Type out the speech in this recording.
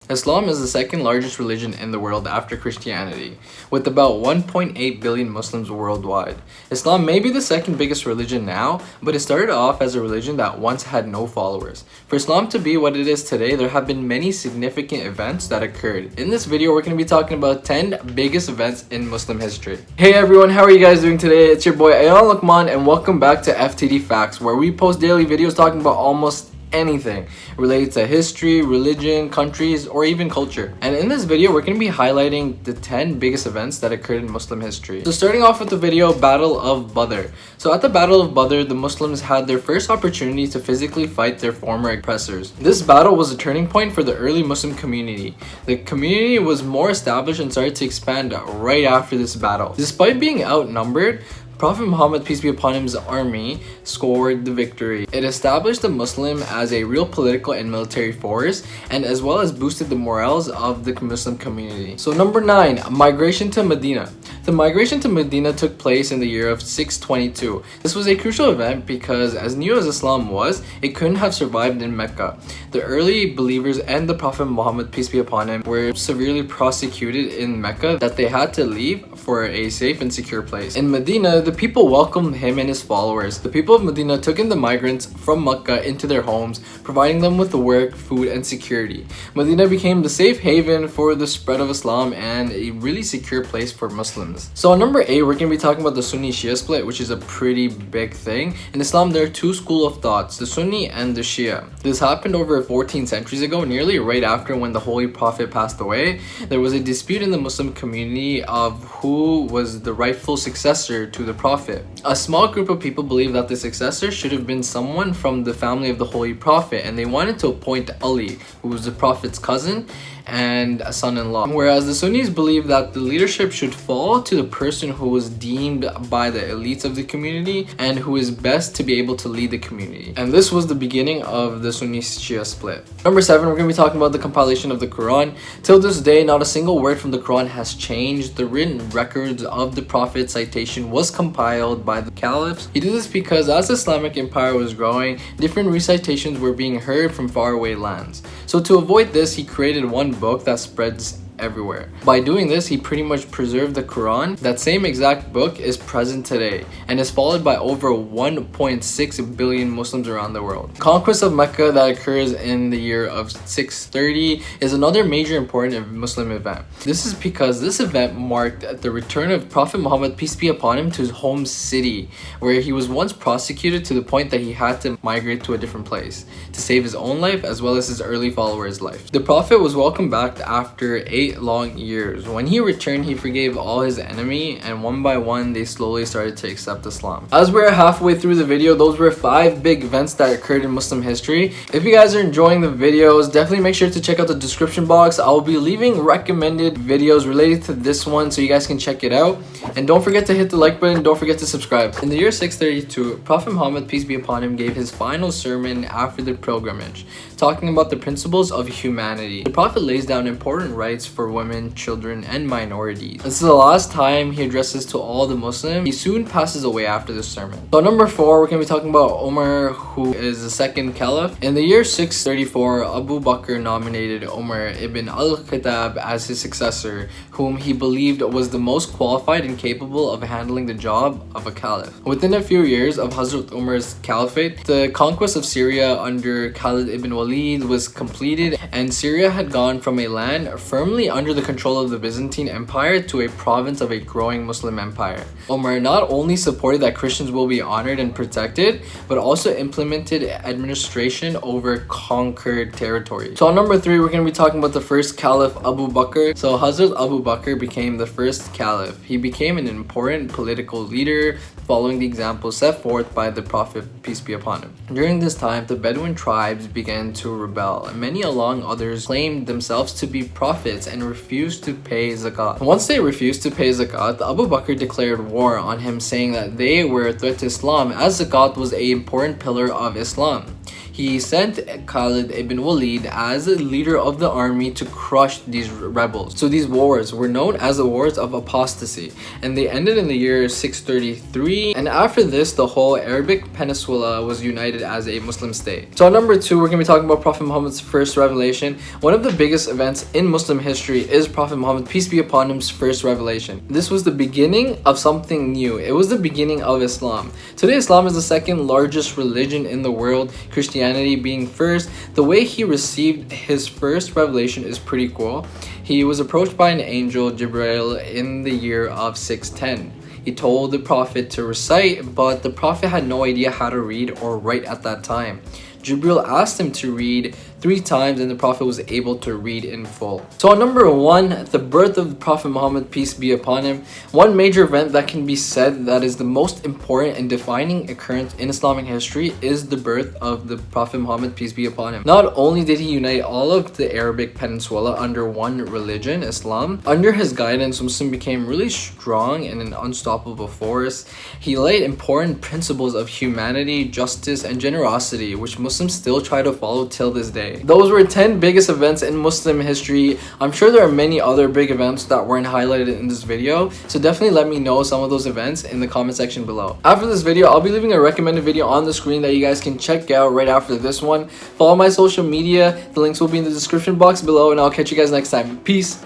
Islam is the second largest religion in the world after Christianity, with about 1.8 billion Muslims worldwide. Islam may be the second biggest religion now, but it started off as a religion that once had no followers. For Islam to be what it is today, there have been many significant events that occurred. In this video, we're going to be talking about 10 biggest events in Muslim history. Hey everyone, how are you guys doing today? It's your boy Ayaan Luqman and welcome back to FTD Facts, where we post daily videos talking about almost anything related to history, religion, countries, or even culture. And in this video, we're going to be highlighting the 10 biggest events that occurred in Muslim history. So starting off with the video, Battle of Badr. So at the Battle of Badr, the Muslims had their first opportunity to physically fight their former oppressors. This battle was a turning point for the early Muslim community. The community was more established and started to expand right after this battle. Despite being outnumbered, Prophet Muhammad, peace be upon him's army scored the victory. It established the Muslim as a real political and military force, and as well as boosted the morals of the Muslim community. So number 9, migration to Medina. The migration to Medina took place in the year of 622. This was a crucial event because as new as Islam was, it couldn't have survived in Mecca. The early believers and the Prophet Muhammad, peace be upon him, were severely prosecuted in Mecca that they had to leave for a safe and secure place. In Medina, the people welcomed him and his followers. The people of Medina took in the migrants from Mecca into their homes, providing them with work, food, and security. Medina became the safe haven for the spread of Islam and a really secure place for Muslims. So on number 8, we're going to be talking about the Sunni Shia split, which is a pretty big thing. In Islam, there are two schools of thoughts, the Sunni and the Shia. This happened over 14 centuries ago, nearly right after when the Holy Prophet passed away. There was a dispute in the Muslim community of who was the rightful successor to the Prophet. A small group of people believed that the successor should have been someone from the family of the Holy Prophet, and they wanted to appoint Ali, who was the Prophet's cousin and a son-in-law. Whereas the Sunnis believed that the leadership should fall to the person who was deemed by the elites of the community and who is best to be able to lead the community. And this was the beginning of the Sunni-Shia split. Number 7, we're going to be talking about the compilation of the Quran. Till this day, not a single word from the Quran has changed. The written records of the Prophet's citation was compiled by the Caliphs. He did this because as the Islamic empire was growing, different recitations were being heard from faraway lands. So to avoid this, he created one book that spreads everywhere. By doing this, he pretty much preserved the Quran. That same exact book is present today and is followed by over 1.6 billion Muslims around the world. Conquest of Mecca that occurs in the year of 630 is another major important Muslim event. This is because this event marked the return of Prophet Muhammad, peace be upon him, to his home city, where he was once prosecuted to the point that he had to migrate to a different place to save his own life as well as his early followers' life. The Prophet was welcomed back after 8 long years. When he returned, he forgave all his enemy, and one by one they slowly started to accept Islam. As we're halfway through the video, those were 5 big events that occurred in Muslim history. If you guys are enjoying the videos, definitely make sure to check out the description box. I'll be leaving recommended videos related to this one so you guys can check it out. And don't forget to hit the like button, don't forget to subscribe. In the year 632, Prophet Muhammad, peace be upon him, gave his final sermon after the pilgrimage, talking about the principles of humanity. The Prophet lays down important rights for women, children, and minorities. This is the last time he addresses to all the Muslims. He soon passes away after this sermon. So number 4, we're going to be talking about Omar, who is the second Caliph. In the year 634, Abu Bakr nominated Omar ibn al-Khattab as his successor, whom he believed was the most qualified and capable of handling the job of a Caliph. Within a few years of Hazrat Umar's caliphate, the conquest of Syria under Khalid ibn Walid was completed, and Syria had gone from a land firmly under the control of the Byzantine Empire to a province of a growing Muslim empire. Omar not only supported that Christians will be honored and protected, but also implemented administration over conquered territory. So on number 3, we're going to be talking about the first Caliph, Abu Bakr. So Hazrat Abu Bakr became the first Caliph. He became an important political leader following the example set forth by the Prophet, peace be upon him. During this time, the Bedouin tribes began to rebel, and many along others claimed themselves to be prophets and refused to pay zakat. Once they refused to pay zakat, Abu Bakr declared war on him, saying that they were a threat to Islam, as zakat was an important pillar of Islam. he sent Khalid ibn Walid as the leader of the army to crush these rebels. So these wars were known as the Wars of Apostasy, and they ended in the year 633, and after this the whole Arabic Peninsula was united as a Muslim state. So on number 2, we're going to be talking about Prophet Muhammad's first revelation. One of the biggest events in Muslim history is Prophet Muhammad, peace be upon him's first revelation. This was the beginning of something new. It was the beginning of Islam. Today Islam is the second largest religion in the world, Christianity being first. The way he received his first revelation is pretty cool. He was approached by an angel, Jibril, in the year of 610. He told the Prophet to recite, but the Prophet had no idea how to read or write at that time. Jibril asked him to read 3 times and the Prophet was able to read in full. So on number 1, the birth of the Prophet Muhammad, peace be upon him. One major event that can be said that is the most important and defining occurrence in Islamic history is the birth of the Prophet Muhammad, peace be upon him. Not only did he unite all of the Arabic Peninsula under one religion, Islam, under his guidance Muslim became really strong and an unstoppable force. He laid important principles of humanity, justice, and generosity, which Muslims still try to follow till this day. Those were 10 biggest events in Muslim history. I'm sure there are many other big events that weren't highlighted in this video, so definitely let me know some of those events in the comment section below. After this video, I'll be leaving a recommended video on the screen that you guys can check out right after this one. Follow my social media, the links will be in the description box below, and I'll catch you guys next time. Peace!